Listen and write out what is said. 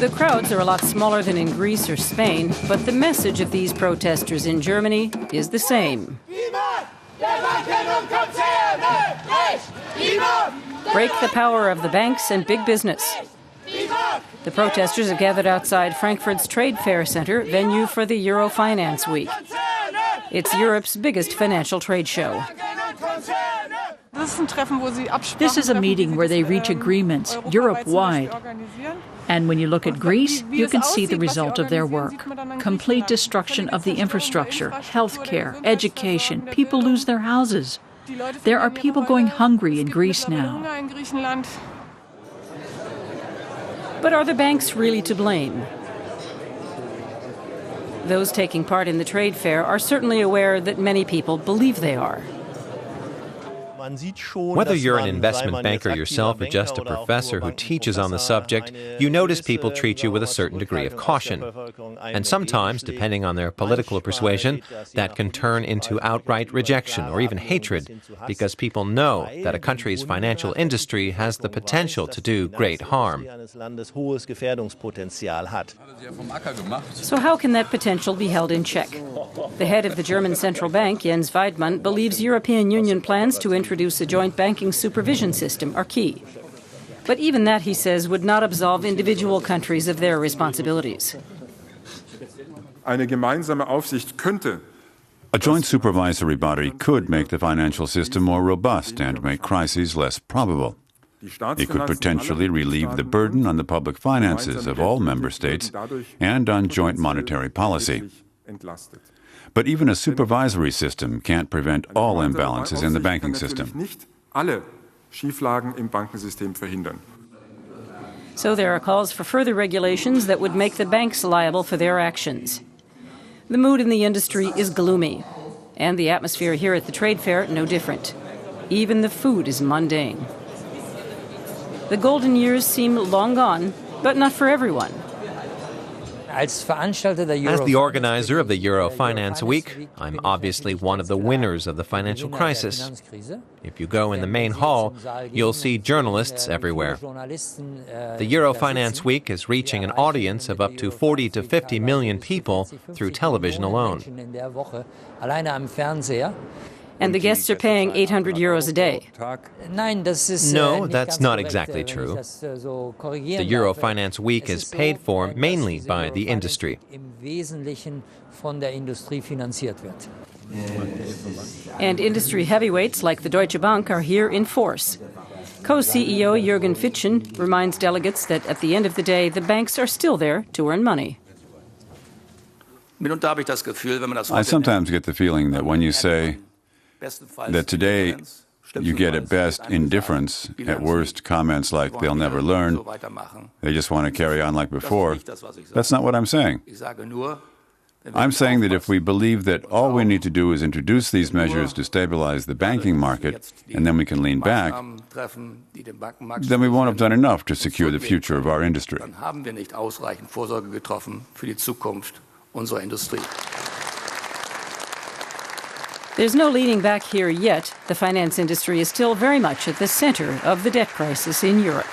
The crowds are a lot smaller than in Greece or Spain, but the message of these protesters in Germany is the same. Break the power of the banks and big business. The protesters have gathered outside Frankfurt's Trade Fair Center, venue for the Euro Finance Week. It's Europe's biggest financial trade show. This is a meeting where they reach agreements Europe-wide. And when you look at Greece, you can see the result of their work. Complete destruction of the infrastructure, healthcare, education. People lose their houses. There are people going hungry in Greece now. But are the banks really to blame? Those taking part in the trade fair are certainly aware that many people believe they are. Whether you're an investment banker yourself or just a professor who teaches on the subject, you notice people treat you with a certain degree of caution. And sometimes, depending on their political persuasion, that can turn into outright rejection or even hatred, because people know that a country's financial industry has the potential to do great harm. So how can that potential be held in check? The head of the German central bank, Jens Weidmann, believes European Union plans to introduce a joint banking supervision system are key. But even that, he says, would not absolve individual countries of their responsibilities. A joint supervisory body could make the financial system more robust and make crises less probable. It could potentially relieve the burden on the public finances of all member states and on joint monetary policy. But even a supervisory system can't prevent all imbalances in the banking system. So there are calls for further regulations that would make the banks liable for their actions. The mood in the industry is gloomy, and the atmosphere here at the trade fair no different. Even the food is mundane. The golden years seem long gone, but not for everyone. As the organizer of the Euro Finance Week, I'm obviously one of the winners of the financial crisis. If you go in the main hall, you'll see journalists everywhere. The Euro Finance Week is reaching an audience of up to 40 to 50 million people through television alone. And the guests are paying 800 euros a day. No, that's not exactly true. The Euro Finance Week is paid for mainly by the industry. And industry heavyweights like the Deutsche Bank are here in force. Co-CEO Jürgen Fitschen reminds delegates that at the end of the day, the banks are still there to earn money. I sometimes get the feeling that when you say that today you get at best indifference, at worst comments like they'll never learn, they just want to carry on like before. That's not what I'm saying. I'm saying that if we believe that all we need to do is introduce these measures to stabilize the banking market, and then we can lean back, then we won't have done enough to secure the future of our industry. There's no leaning back here yet. The finance industry is still very much at the center of the debt crisis in Europe.